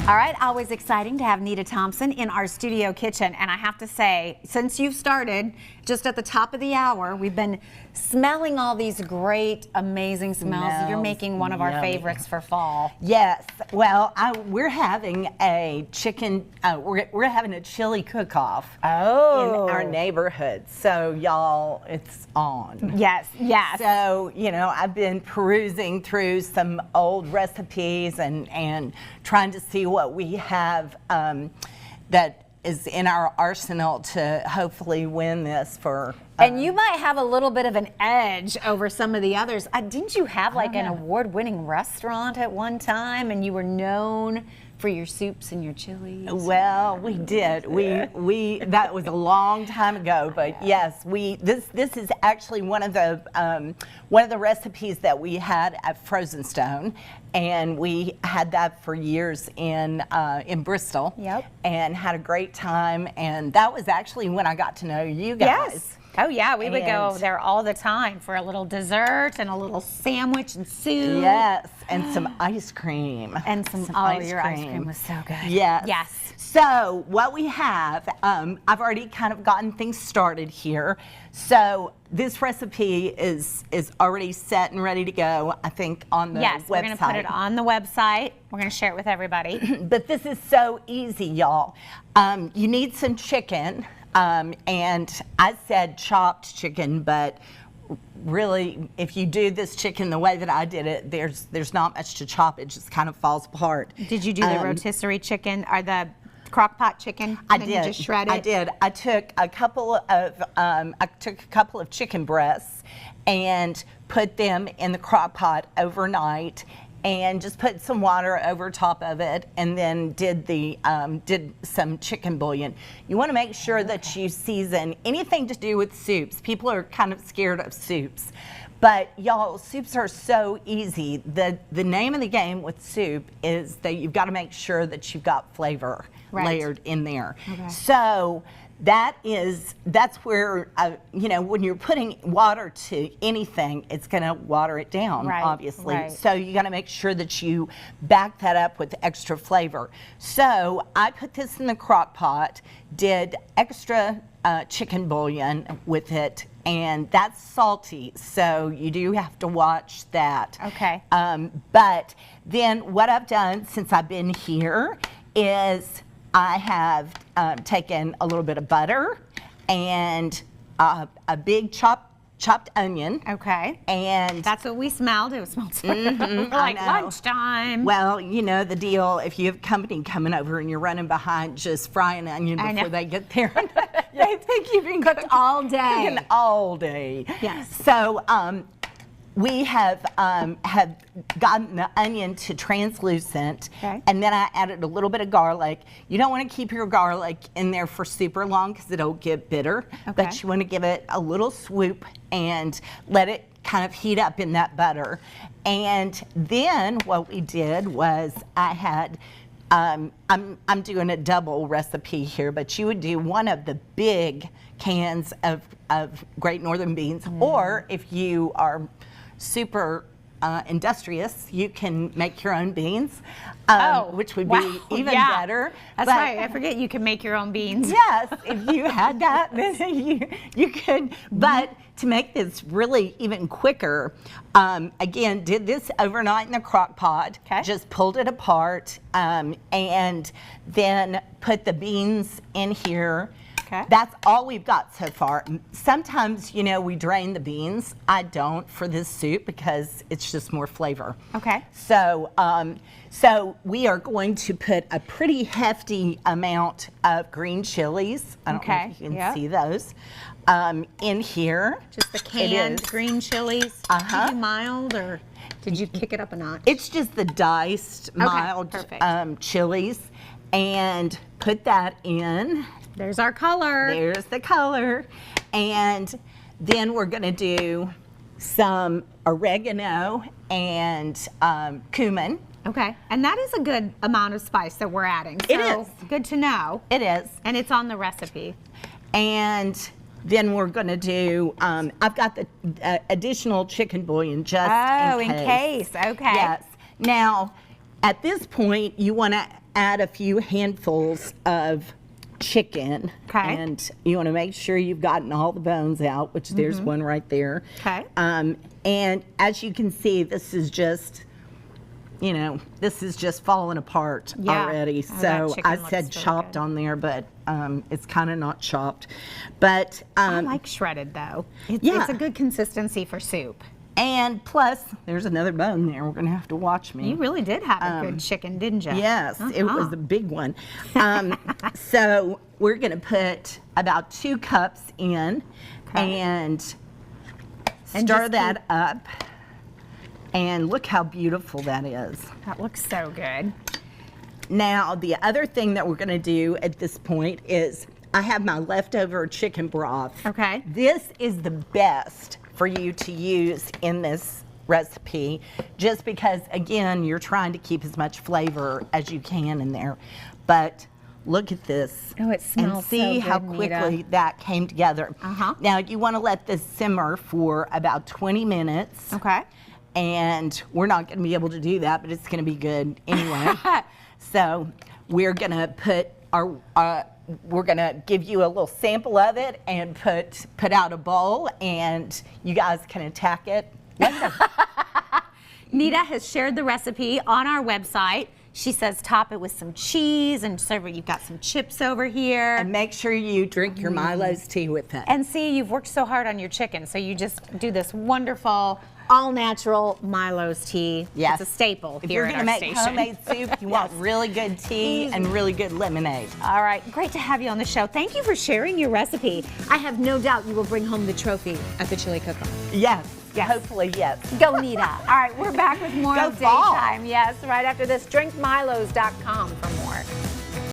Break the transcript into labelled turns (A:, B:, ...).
A: All right, always exciting to have Nita Thompson in our studio kitchen. And I have to say, since you've started, just at the top of the hour, we've been smelling all these great, amazing smells. You're making one of our favorites for fall.
B: Yes, well, we're having a chicken, we're having a chili cook-off in our neighborhood. So y'all, it's on.
A: Yes, yes.
B: So, you know, I've been perusing through some old recipes and trying to see what we have that is in our arsenal to hopefully win this for.
A: And you might have a little bit of an edge over some of the others. Didn't you have like an award-winning restaurant at one time, and you were known for your soups and your chilies?
B: Well, we did. We that was a long time ago, but yes, this is actually one of the recipes that we had at Frozen Stone, and we had that for years in Bristol.
A: Yep.
B: And had a great time, and that was actually when I got to know you guys.
A: Yes. Oh yeah, we would go there all the time for a little dessert and a little sandwich and soup.
B: Yes, and some ice cream.
A: And some ice cream was so good.
B: Yes.
A: Yes.
B: So what we have, I've already kind of gotten things started here. So this recipe is already set and ready to go, I think, on the website.
A: Yes, we're going to put it on the website. We're going to share it with everybody.
B: But this is so easy, y'all. You need some chicken. And I said chopped chicken, but really, if you do this chicken the way that I did it, there's not much to chop. It just kind of falls apart.
A: Did you do the rotisserie chicken or the crockpot chicken?
B: I did.
A: You just shred it?
B: I did. I took a couple of chicken breasts and put them in the crock pot overnight, and just put some water over top of it, and then did some chicken bouillon. You want to make sure that you season anything to do with soups. People are kind of scared of soups, but y'all, soups are so easy. The name of the game with soup is that you've got to make sure that you've got flavor layered in there. Okay. So that's where you know, when you're putting water to anything, it's going to water it down, obviously. So you got to make sure that you back that up with extra flavor. So I put this in the crock pot, did extra chicken bouillon with it, and that's salty, so you do have to watch that.
A: Okay.
B: But then what I've done since I've been here is I have taken a little bit of butter and a big chopped onion.
A: Okay.
B: And
A: that's what we smelled. It smelled like lunchtime.
B: Well, you know the deal. If you have company coming over and you're running behind, just fry an onion before they get there. They think you've been
A: cooked all day.
B: Cooking all day.
A: Yes.
B: So we have gotten the onion to translucent, and then I added a little bit of garlic. You don't want to keep your garlic in there for super long because it'll get bitter, but you want to give it a little swoop and let it kind of heat up in that butter. And then what we did was I had, I'm doing a double recipe here, but you would do one of the big cans of Great Northern beans, or if you are super industrious, you can make your own beans, which would be even better.
A: That's right. I forget you can make your own beans.
B: Yes, if you had that, then you could. But to make this really even quicker, again, did this overnight in the crock pot. Just pulled it apart, and then put the beans in here. That's all we've got so far. Sometimes, you know, we drain the beans. I don't for this soup because it's just more flavor. So, so we are going to put a pretty hefty amount of green chilies. I don't know if you can see those in here.
A: Just the canned green chilies. Did you mild or did you kick it up a notch?
B: It's just the diced mild chilies, and put that in.
A: There's our color.
B: There's the color. And then we're going to do some oregano and cumin.
A: Okay. And that is a good amount of spice that we're adding. So
B: it is.
A: Good to know.
B: It is.
A: And it's on the recipe.
B: And then we're going to do, I've got the additional chicken bouillon just in case.
A: Okay.
B: Yes. Now, at this point, you want to add a few handfuls of chicken.
A: Okay.
B: And you want to make sure you've gotten all the bones out, which there's one right there.
A: Okay.
B: And as you can see, this is just, you know, this is just falling apart already.
A: Oh, that
B: So
A: chicken
B: I
A: looks
B: said
A: really
B: chopped
A: good.
B: on there, but it's kind of not chopped. But
A: I like shredded though. It's
B: yeah.
A: a good consistency for soup.
B: and plus, there's another bone there. We're going to have to watch me.
A: You really did have a good chicken, didn't you?
B: Yes, it was a big one. So we're going to put about 2 cups in and stir
A: just
B: that up. And look how beautiful that is.
A: That looks so good.
B: Now, the other thing that we're going to do at this point is I have my leftover chicken broth.
A: Okay.
B: This is the best for you to use in this recipe just because, again, you're trying to keep as much flavor as you can in there. But look at this.
A: Oh, it smells
B: and see
A: so
B: how
A: good,
B: quickly
A: Nita.
B: that came together. Now, you want to let this simmer for about 20 minutes.
A: Okay.
B: And we're not going to be able to do that, but it's going to be good anyway. So we're going to put our, we're going to give you a little sample of it and put out a bowl, and you guys can attack it later.
A: Nita has shared the recipe on our website. She says top it with some cheese and serve it. You've got some chips over here.
B: And make sure you drink your Milo's tea with it.
A: And see, you've worked so hard on your chicken, so you just do this wonderful, all-natural Milo's tea.
B: Yes.
A: It's a staple
B: If
A: here
B: you're
A: at
B: going to
A: our
B: make
A: station.
B: homemade soup, you want really good tea and really good lemonade.
A: All right, great to have you on the show. Thank you for sharing your recipe. I have no doubt you will bring home the trophy at the Chili Cook-Off.
B: Yes. Hopefully, yes.
A: Go, Nita. All right, we're back with more
B: Go
A: of
B: fall.
A: Daytime. Yes, right after this. DrinkMilos.com for more.